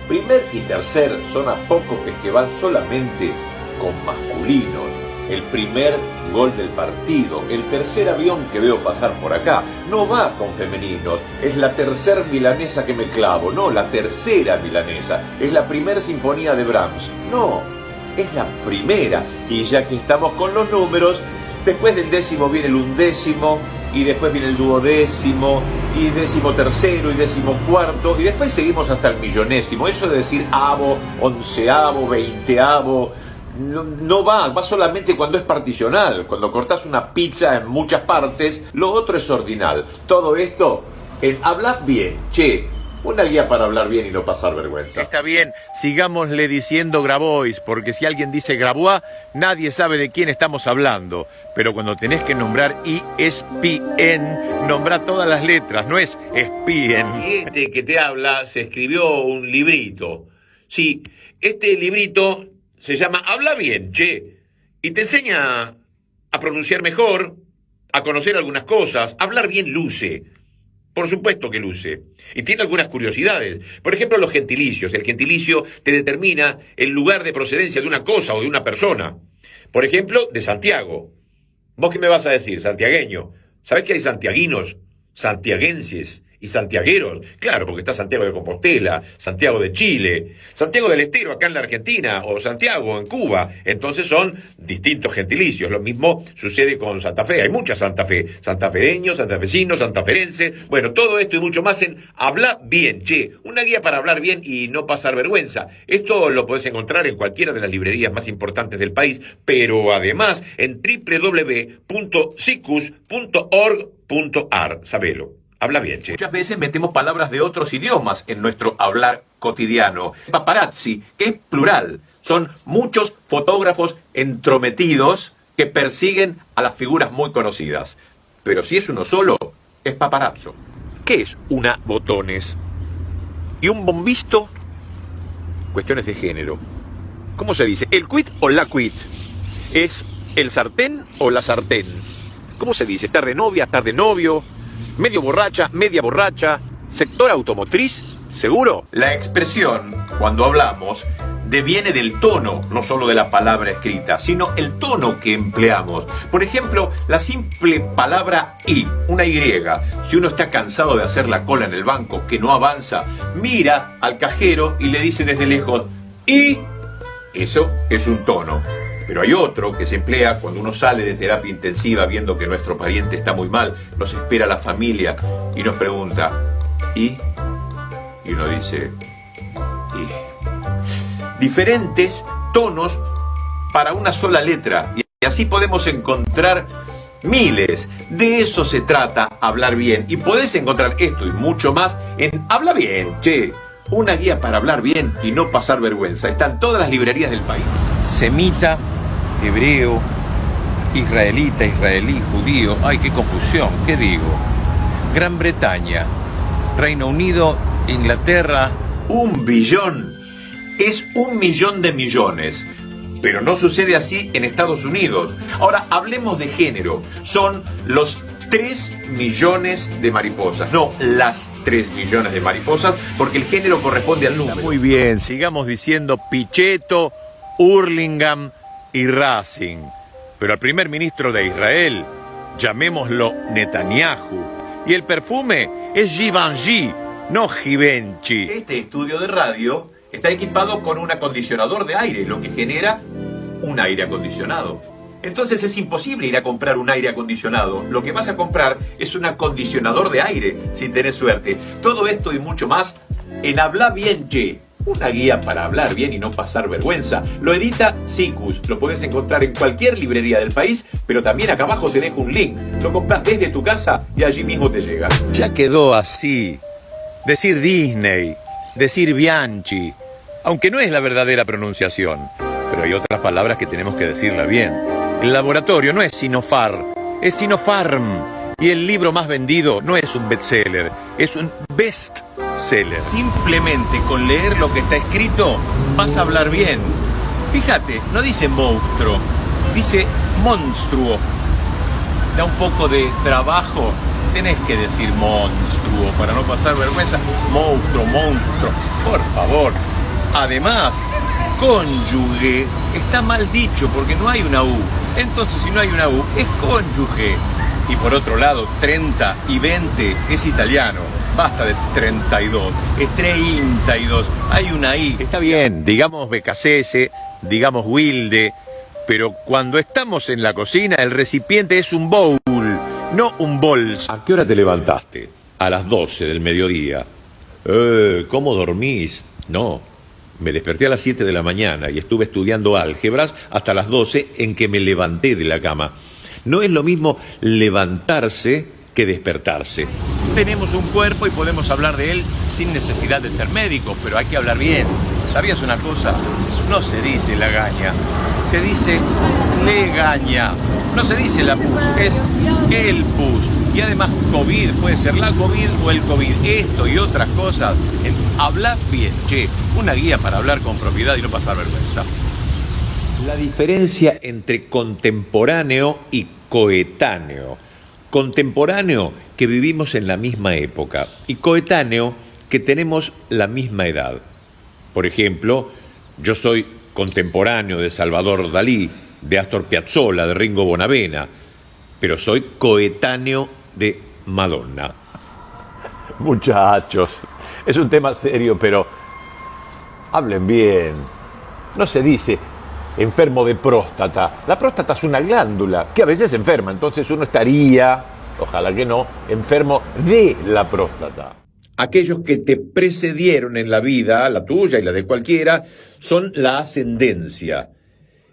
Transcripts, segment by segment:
Primer y tercer son apócopes que van solamente con masculinos. El primer gol del partido, el tercer avión que veo pasar por acá, no va con femeninos. Es la tercer milanesa que me clavo, no, la tercera milanesa. Es la primera sinfonía de Brahms, no, es la primera. Y ya que estamos con los números, después del décimo viene el undécimo, y después viene el duodécimo, y décimo tercero, y décimo cuarto, y después seguimos hasta el millonésimo. Eso de decir avo, onceavo, veinteavo, no va solamente cuando es particional, cuando cortás una pizza en muchas partes, lo otro es ordinal. Todo esto en hablar bien, una guía para hablar bien y no pasar vergüenza. Está bien, sigámosle diciendo Grabois, porque si alguien dice Grabois, nadie sabe de quién estamos hablando. Pero cuando tenés que nombrar ESPN, nombrá todas las letras, no es espien. Y este que te habla se escribió un librito. Sí, este librito se llama Habla bien, y te enseña a pronunciar mejor, a conocer algunas cosas. Hablar bien luce. Por supuesto que luce. Y tiene algunas curiosidades. Por ejemplo, los gentilicios. El gentilicio te determina el lugar de procedencia de una cosa o de una persona. Por ejemplo, de Santiago. ¿Vos qué me vas a decir? Santiagueño. ¿Sabés que hay santiaguinos, santiaguenses y santiagueros? Claro, porque está Santiago de Compostela, Santiago de Chile, Santiago del Estero acá en la Argentina, o Santiago en Cuba. Entonces son distintos gentilicios. Lo mismo sucede con Santa Fe. Hay mucha Santa Fe. Santafereños, santafesinos, santaferenses. Bueno, todo esto y mucho más en Habla Bien, una guía para hablar bien y no pasar vergüenza. Esto lo podés encontrar en cualquiera de las librerías más importantes del país, pero además en www.sicus.org.ar. Sabelo. Habla bien, Muchas veces metemos palabras de otros idiomas en nuestro hablar cotidiano. Paparazzi, que es plural. Son muchos fotógrafos entrometidos que persiguen a las figuras muy conocidas. Pero si es uno solo, es paparazzo. ¿Qué es una botones? ¿Y un bombisto? Cuestiones de género. ¿Cómo se dice? ¿El quid o la quid? ¿Es el sartén o la sartén? ¿Cómo se dice? ¿Estar de novia, estar de novio? ¿Medio borracha, media borracha? ¿Sector automotriz? ¿Seguro? La expresión, cuando hablamos, deviene del tono, no solo de la palabra escrita, sino el tono que empleamos. Por ejemplo, la simple palabra y, una Y. Si uno está cansado de hacer la cola en el banco, que no avanza, mira al cajero y le dice desde lejos, y eso es un tono. Pero hay otro que se emplea cuando uno sale de terapia intensiva viendo que nuestro pariente está muy mal, nos espera la familia y nos pregunta, ¿y? Y uno dice, ¿y? Diferentes tonos para una sola letra. Y así podemos encontrar miles. De eso se trata hablar bien. Y podés encontrar esto y mucho más en Habla Bien, una guía para hablar bien y no pasar vergüenza. Están todas las librerías del país. Semita, hebreo, israelita, israelí, judío. Ay, qué confusión, ¿qué digo? Gran Bretaña, Reino Unido, Inglaterra. 1 billón es 1 millón de millones. Pero no sucede así en Estados Unidos. Ahora, hablemos de género. Son los 3 millones de mariposas, no las 3 millones de mariposas, porque el género corresponde al número. Muy bien, sigamos diciendo Pichetto, Hurlingham y Racing. Pero al primer ministro de Israel, llamémoslo Netanyahu. Y el perfume es Givenchy, no Givenchy. Este estudio de radio está equipado con un acondicionador de aire, lo que genera un aire acondicionado. Entonces es imposible ir a comprar un aire acondicionado. Lo que vas a comprar es un acondicionador de aire, si tenés suerte. Todo esto y mucho más en Habla Bien, una guía para hablar bien y no pasar vergüenza. Lo edita Sicus. Lo podés encontrar en cualquier librería del país, pero también acá abajo te dejo un link. Lo compras desde tu casa y allí mismo te llega. Ya quedó así. Decir Disney, decir Bianchi, aunque no es la verdadera pronunciación. Pero hay otras palabras que tenemos que decirla bien. El laboratorio no es Sinopharm, es Sinopharm. Y el libro más vendido no es un bestseller, es un bestseller. Simplemente con leer lo que está escrito vas a hablar bien. Fíjate, no dice monstruo, dice monstruo. Da un poco de trabajo, tenés que decir monstruo para no pasar vergüenza. Monstruo, monstruo, por favor. Además, cónyuge está mal dicho porque no hay una U. Entonces, si no hay una U, es cónyuge. Y por otro lado, 30 y 20 es italiano. Basta de 32, es 32. Hay una I. Está bien, digamos BKCS, digamos Wilde, pero cuando estamos en la cocina, el recipiente es un bowl, no un bols. ¿A qué hora te levantaste? A las 12 del mediodía. ¿Cómo dormís? No, me desperté a las 7 de la mañana y estuve estudiando álgebras hasta las 12 en que me levanté de la cama. No es lo mismo levantarse que despertarse. Tenemos un cuerpo y podemos hablar de él sin necesidad de ser médicos, pero hay que hablar bien. ¿Sabías una cosa? No se dice lagaña, se dice legaña. No se dice la pus, es el pus. Y además COVID, puede ser la COVID o el COVID. Esto y otras cosas. Habla bien, che. Una guía para hablar con propiedad y no pasar vergüenza. La diferencia entre contemporáneo y coetáneo. Contemporáneo, que vivimos en la misma época, y coetáneo, que tenemos la misma edad. Por ejemplo, yo soy contemporáneo de Salvador Dalí, de Astor Piazzolla, de Ringo Bonavena, pero soy coetáneo de Madonna. Muchachos, es un tema serio, pero hablen bien. No se dice enfermo de próstata. La próstata es una glándula que a veces enferma, entonces uno estaría, ojalá que no, enfermo de la próstata. Aquellos que te precedieron en la vida, la tuya y la de cualquiera, son la ascendencia.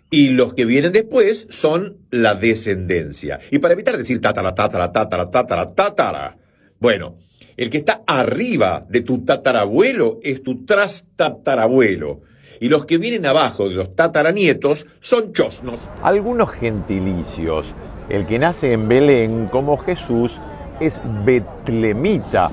Y los que vienen después son la descendencia. Y para evitar decir tatara, tatara, tatara, tatara, tatara, bueno, el que está arriba de tu tatarabuelo es tu trastatarabuelo. Y los que vienen abajo de los tataranietos son chosnos. Algunos gentilicios. El que nace en Belén, como Jesús, es betlemita.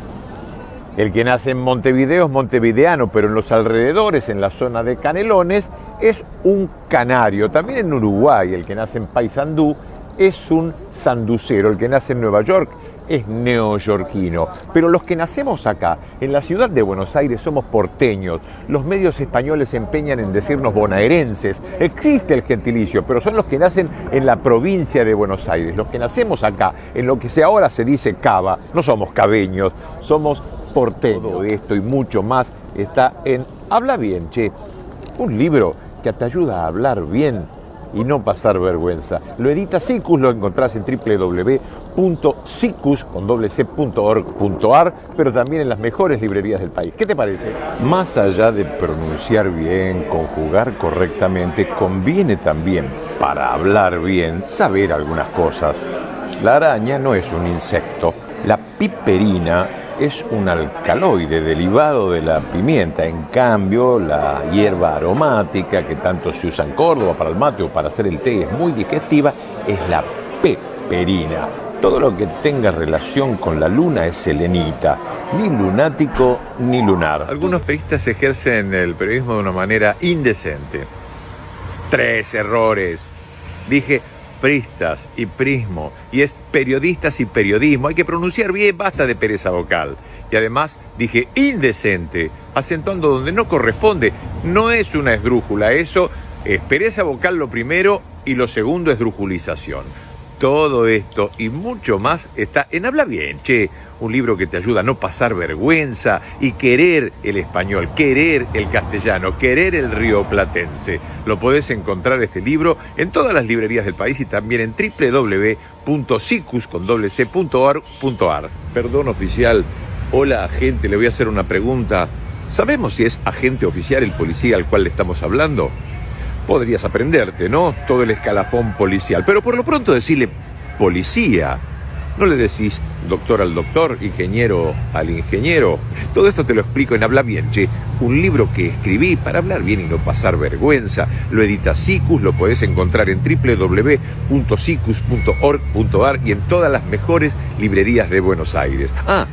El que nace en Montevideo es montevideano, pero en los alrededores, en la zona de Canelones, es un canario. También en Uruguay, el que nace en Paysandú es un sanducero. El que nace en Nueva York es neoyorquino. Pero los que nacemos acá, en la ciudad de Buenos Aires, somos porteños. Los medios españoles se empeñan en decirnos bonaerenses. Existe el gentilicio, pero son los que nacen en la provincia de Buenos Aires. Los que nacemos acá, en lo que ahora se dice Cava, no somos cabeños, somos porteños. Todo esto y mucho más está en Habla Bien, che. Un libro que te ayuda a hablar bien y no pasar vergüenza. Lo edita Sikus, lo encontrás en www.sikus.org.ar, pero también en las mejores librerías del país. ¿Qué te parece? Más allá de pronunciar bien, conjugar correctamente, conviene también, para hablar bien, saber algunas cosas. La araña no es un insecto. La piperina es un alcaloide derivado de la pimienta. En cambio, la hierba aromática que tanto se usa en Córdoba para el mate o para hacer el té, es muy digestiva, es la peperina. Todo lo que tenga relación con la luna es selenita, ni lunático ni lunar. Algunos periodistas ejercen el periodismo de una manera indecente. 3 errores. Dije pristas y prismo, y es periodistas y periodismo. Hay que pronunciar bien, basta de pereza vocal. Y además dije indecente, acentuando donde no corresponde. No es una esdrújula, eso es pereza vocal lo primero y lo segundo es esdrujulización. Todo esto y mucho más está en Habla Bien, che, un libro que te ayuda a no pasar vergüenza y querer el español, querer el castellano, querer el rioplatense. Lo podés encontrar este libro en todas las librerías del país y también en www.sikus.org.ar. Perdón, oficial. Hola, agente, le voy a hacer una pregunta. ¿Sabemos si es agente oficial el policía al cual le estamos hablando? Podrías aprenderte, ¿no? Todo el escalafón policial. Pero por lo pronto decirle policía. No le decís doctor al doctor, ingeniero al ingeniero. Todo esto te lo explico en Habla Bien, che. Un libro que escribí para hablar bien y no pasar vergüenza. Lo edita Sikus, lo podés encontrar en www.sikus.org.ar y en todas las mejores librerías de Buenos Aires. Ah,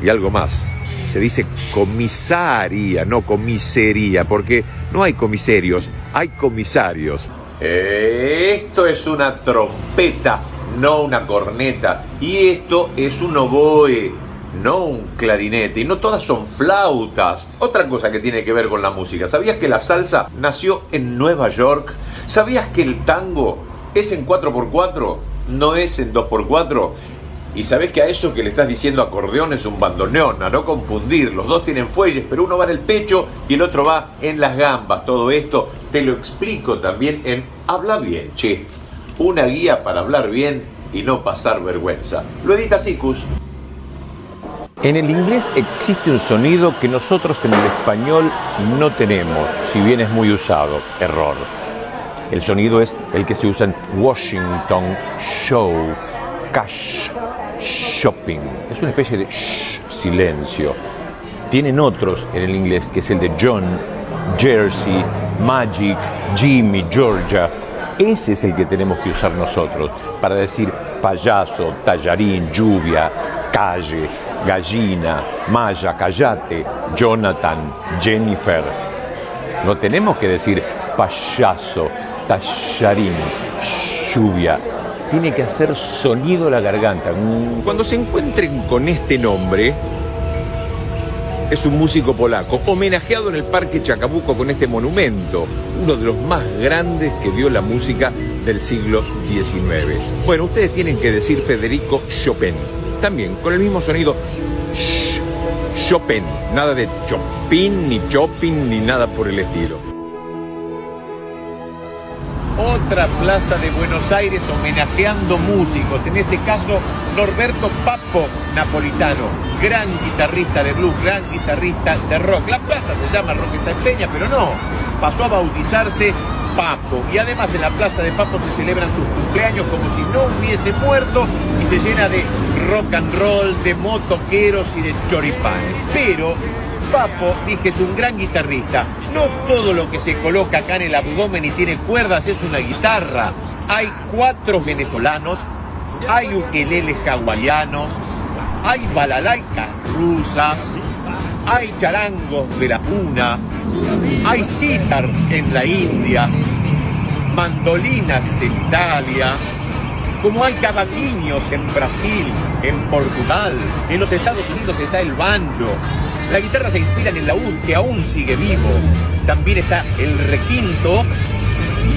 y algo más. Se dice comisaría, no comisería, porque no hay comisarios, hay comisarios. Esto es una trompeta, no una corneta. Y esto es un oboe. no un clarinete, y no todas son flautas. Otra cosa que tiene que ver con la música, ¿sabías que la salsa nació en Nueva York? ¿Sabías que el tango es en 4x4, no es en 2x4? Y sabés que a eso que le estás diciendo acordeón es un bandoneón, a no confundir. Los dos tienen fuelles, pero uno va en el pecho y el otro va en las gambas. Todo esto te lo explico también en Habla Bien, che. Una guía para hablar bien y no pasar vergüenza. Lo edita Sicus. En el inglés existe un sonido que nosotros en el español no tenemos, si bien es muy usado. Error. El sonido es el que se usa en Washington, show, cash, shopping. Es una especie de silencio. Tienen otros en el inglés, que es el de John, Jersey, Magic, Jimmy, Georgia. Ese es el que tenemos que usar nosotros para decir payaso, tallarín, lluvia, calle, gallina, Maya, callate, Jonathan, Jennifer. No tenemos que decir payaso, tallarín, lluvia. Tiene que hacer sonido la garganta. Cuando se encuentren con este nombre, es un músico polaco, homenajeado en el Parque Chacabuco con este monumento, uno de los más grandes que vio la música del siglo XIX. Bueno, ustedes tienen que decir Federico Chopin, también con el mismo sonido, Chopin, nada de Chopin, ni Chopin, ni nada por el estilo. Otra plaza de Buenos Aires homenajeando músicos, en este caso Norberto Papo Napolitano, gran guitarrista de blues, gran guitarrista de rock. La plaza se llama Roque Salteña, pero no, pasó a bautizarse Papo, y además en la plaza de Papo se celebran sus cumpleaños como si no hubiese muerto y se llena de rock and roll, de motoqueros y de choripanes. Pero Papo, dije, es un gran guitarrista. No todo lo que se coloca acá en el abdomen y tiene cuerdas es una guitarra. Hay cuatros venezolanos, hay ukeleles hawaianos, hay balalaicas rusas, hay charangos de la puna, hay sitar en la India, mandolinas en Italia, como hay cavaquinhos en Brasil, en Portugal, en los Estados Unidos está el banjo. La guitarra se inspira en el laúd, que aún sigue vivo. También está el requinto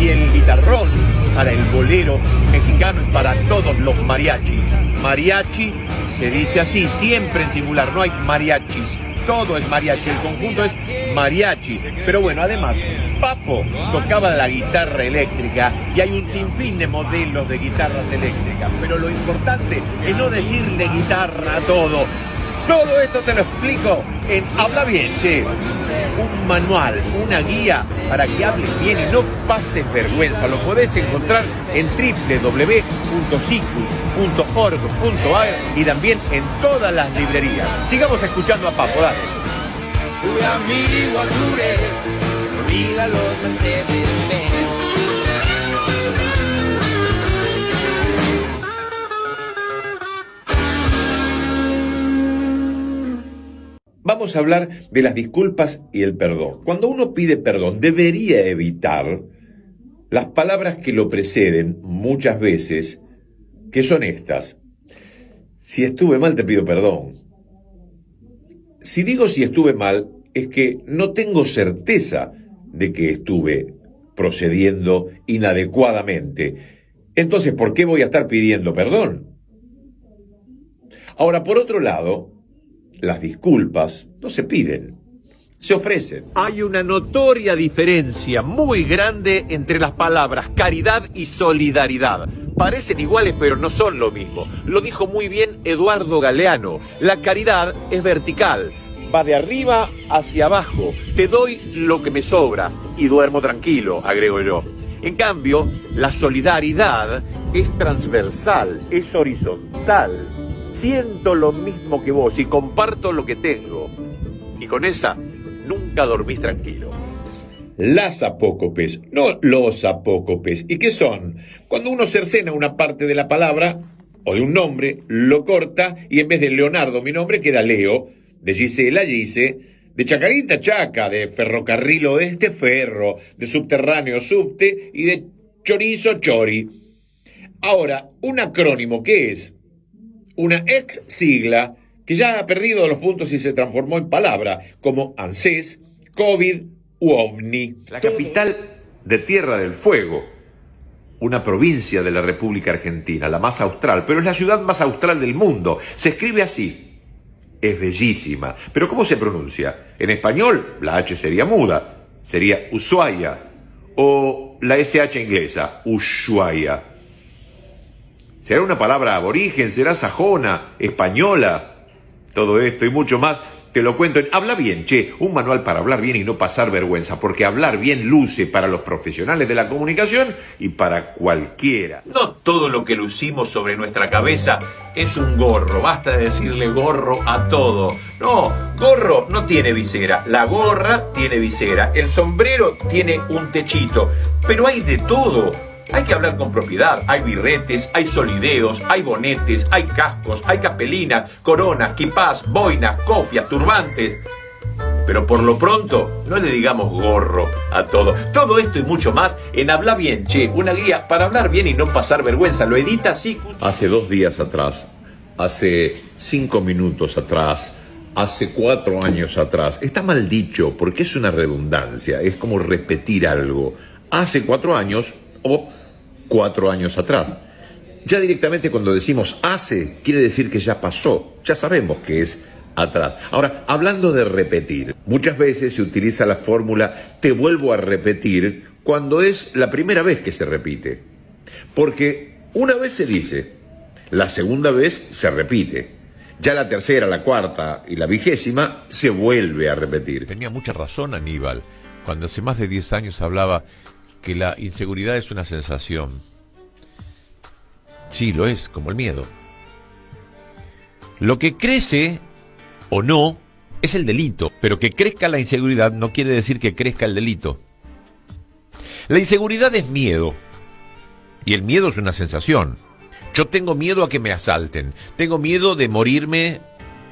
y el guitarrón para el bolero mexicano y para todos los mariachis. Mariachi se dice así, siempre en singular, no hay mariachis. Todo es mariachi, el conjunto es mariachi. Pero bueno, además, Papo tocaba la guitarra eléctrica y hay un sinfín de modelos de guitarras eléctricas. Pero lo importante es no decirle guitarra a todo. Todo esto te lo explico en Habla Bien, che. Un manual, una guía para que hables bien y no pases vergüenza. Lo podés encontrar en www.sicus.org.ar y también en todas las librerías. Sigamos escuchando a Papo, dale. Sube amigo al florero, olvida los Mercedes-Benz. Vamos a hablar de las disculpas y el perdón. Cuando uno pide perdón, debería evitar las palabras que lo preceden muchas veces, que son estas. Si estuve mal, te pido perdón. Si digo si estuve mal, es que no tengo certeza de que estuve procediendo inadecuadamente. Entonces, ¿por qué voy a estar pidiendo perdón? Ahora, por otro lado, las disculpas no se piden, se ofrecen. Hay una notoria diferencia muy grande entre las palabras caridad y solidaridad. Parecen iguales, pero no son lo mismo. Lo dijo muy bien Eduardo Galeano. La caridad es vertical, va de arriba hacia abajo. Te doy lo que me sobra y duermo tranquilo, agrego yo. En cambio, la solidaridad es transversal, es horizontal. Siento lo mismo que vos y comparto lo que tengo. Y con esa, nunca dormís tranquilo. Las apócopes, no los apócopes. ¿Y qué son? Cuando uno cercena una parte de la palabra o de un nombre, lo corta y en vez de Leonardo, mi nombre, queda Leo, de Gisela, Gise, de Chacarita, Chaca, de ferrocarril oeste, ferro, de subterráneo, subte y de chorizo, chori. Ahora, un acrónimo, ¿qué es? Una ex sigla que ya ha perdido los puntos y se transformó en palabra, como ANSES, COVID u OVNI. La capital de Tierra del Fuego, una provincia de la República Argentina, la más austral, pero es la ciudad más austral del mundo. Se escribe así. Es bellísima. ¿Pero cómo se pronuncia? En español, la H sería muda. Sería Ushuaia. O la SH inglesa, Ushuaia. ¿Será una palabra aborigen? ¿Será sajona? ¿Española? Todo esto y mucho más te lo cuento en Habla Bien, un manual para hablar bien y no pasar vergüenza, porque hablar bien luce para los profesionales de la comunicación y para cualquiera. No todo lo que lucimos sobre nuestra cabeza es un gorro, basta de decirle gorro a todo. No, gorro no tiene visera, la gorra tiene visera, el sombrero tiene un techito, pero hay de todo. Hay que hablar con propiedad, hay birretes, hay solideos, hay bonetes, hay cascos, hay capelinas, coronas, quipás, boinas, cofias, turbantes. Pero por lo pronto, no le digamos gorro a todo. Todo esto y mucho más en Habla Bien, una guía para hablar bien y no pasar vergüenza. Lo edita así. Hace 2 días atrás, hace 5 minutos atrás, hace 4 años atrás. Está mal dicho porque es una redundancia, es como repetir algo. Hace 4 años o 4 años atrás. Ya directamente cuando decimos hace, quiere decir que ya pasó. Ya sabemos que es atrás. Ahora, hablando de repetir, muchas veces se utiliza la fórmula te vuelvo a repetir cuando es la primera vez que se repite. Porque una vez se dice, la segunda vez se repite. Ya la tercera, la cuarta y la 20ª se vuelve a repetir. Tenía mucha razón Aníbal, cuando hace más de 10 años hablaba que la inseguridad es una sensación. Sí, lo es, como el miedo. Lo que crece o no es el delito, pero que crezca la inseguridad no quiere decir que crezca el delito. La inseguridad es miedo, y el miedo es una sensación. Yo tengo miedo a que me asalten, tengo miedo de morirme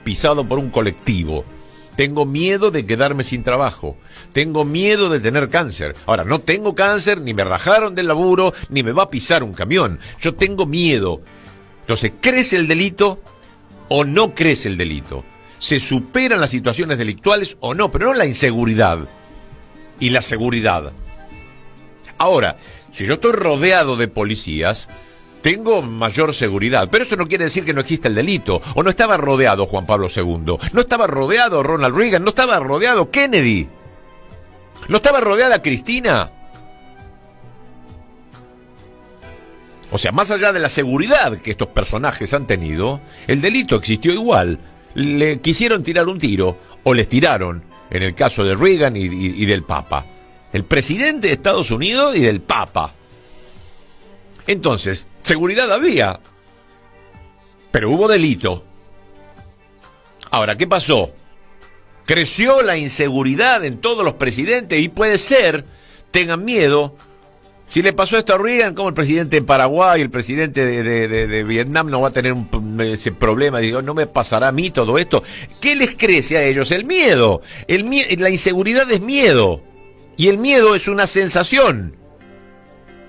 pisado por un colectivo, tengo miedo de quedarme sin trabajo, tengo miedo de tener cáncer. Ahora, no tengo cáncer, ni me rajaron del laburo, ni me va a pisar un camión. Yo tengo miedo. Entonces, ¿crece el delito o no crece el delito? ¿Se superan las situaciones delictuales o no? Pero no la inseguridad y la seguridad. Ahora, si yo estoy rodeado de policías, tengo mayor seguridad, pero eso no quiere decir que no exista el delito. O no estaba rodeado Juan Pablo II, no estaba rodeado Ronald Reagan, no estaba rodeado Kennedy, no estaba rodeada Cristina. O sea, más allá de la seguridad que estos personajes han tenido, el delito existió igual. Le quisieron tirar un tiro, o les tiraron, en el caso de Reagan y del Papa. El presidente de Estados Unidos y del Papa. Entonces, seguridad había, pero hubo delito. Ahora, ¿qué pasó? Creció la inseguridad en todos los presidentes y puede ser, tengan miedo. Si le pasó esto a Reagan, como el presidente de Paraguay, el presidente de Vietnam no va a tener ese problema, digo, no me pasará a mí todo esto. ¿Qué les crece a ellos? El miedo. La inseguridad es miedo. Y el miedo es una sensación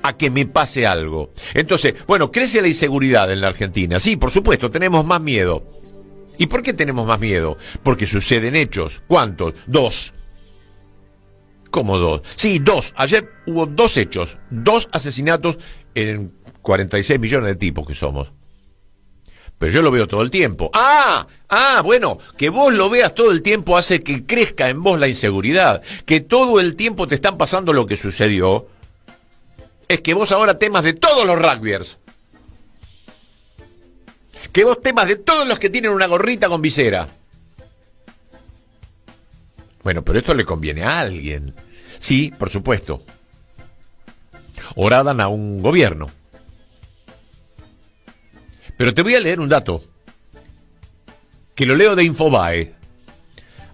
a que me pase algo. Entonces, bueno, crece la inseguridad en la Argentina. Sí, por supuesto, tenemos más miedo. ¿Y por qué tenemos más miedo? Porque suceden hechos. ¿Cuántos? 2. ¿Cómo 2? Sí, 2. Ayer hubo 2 hechos. 2 asesinatos en 46 millones de tipos que somos. Pero yo lo veo todo el tiempo. Bueno, que vos lo veas todo el tiempo hace que crezca en vos la inseguridad. Que todo el tiempo te están pasando lo que sucedió. Es que vos ahora temas de todos los rugbyers. Que vos temas de todos los que tienen una gorrita con visera. Bueno, pero esto le conviene a alguien. Sí, por supuesto. Oradan a un gobierno. Pero te voy a leer un dato, que lo leo de Infobae.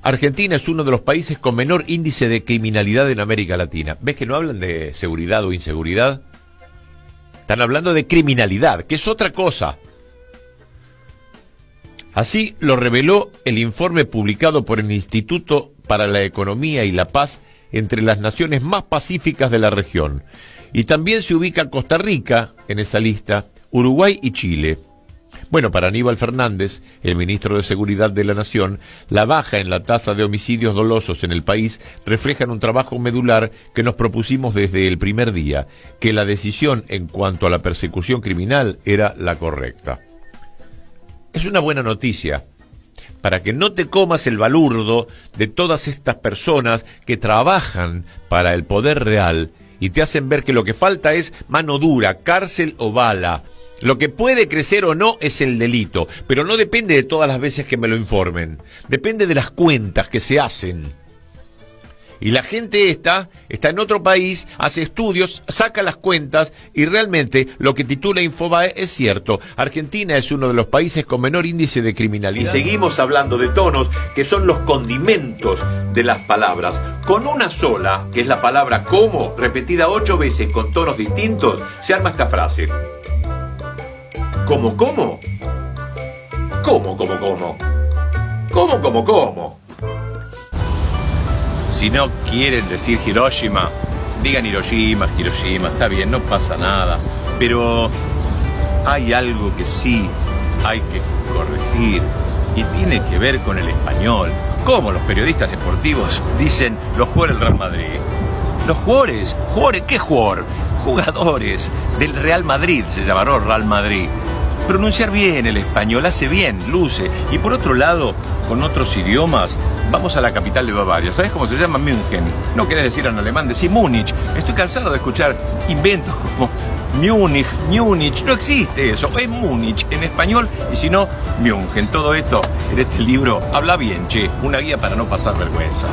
Argentina es uno de los países con menor índice de criminalidad en América Latina. ¿Ves que no hablan de seguridad o inseguridad? Están hablando de criminalidad, que es otra cosa. Así lo reveló el informe publicado por el Instituto para la Economía y la Paz entre las naciones más pacíficas de la región. Y también se ubica Costa Rica en esa lista, Uruguay y Chile. Bueno, para Aníbal Fernández, el ministro de Seguridad de la Nación, la baja en la tasa de homicidios dolosos en el país reflejan un trabajo medular que nos propusimos desde el primer día, que la decisión en cuanto a la persecución criminal era la correcta. Es una buena noticia, para que no te comas el balurdo de todas estas personas que trabajan para el poder real y te hacen ver que lo que falta es mano dura, cárcel o bala. Lo que puede crecer o no es el delito, pero no depende de todas las veces que me lo informen. Depende de las cuentas que se hacen. Y la gente está en otro país, hace estudios, saca las cuentas y realmente lo que titula Infobae es cierto. Argentina es uno de los países con menor índice de criminalidad. Y seguimos hablando de tonos, que son los condimentos de las palabras. Con una sola, que es la palabra como, repetida 8 veces con tonos distintos, se arma esta frase. ¿Cómo, cómo? ¿Cómo, cómo, cómo? ¿Cómo, cómo, cómo? Si no quieren decir Hiroshima, digan Hiroshima, Hiroshima, está bien, no pasa nada. Pero hay algo que sí hay que corregir y tiene que ver con el español. Como los periodistas deportivos dicen los jugadores del Real Madrid. Los jugadores, ¿qué jugador? Jugadores del Real Madrid, se llamará Real Madrid. Pronunciar bien el español hace bien, luce. Y por otro lado, con otros idiomas, vamos a la capital de Bavaria. ¿Sabes cómo se llama? München. No querés decir en alemán, decís Múnich. Estoy cansado de escuchar inventos como Múnich, Múnich. No existe eso. Es Múnich en español y si no, München. Todo esto en este libro habla bien, che. Una guía para no pasar vergüenza.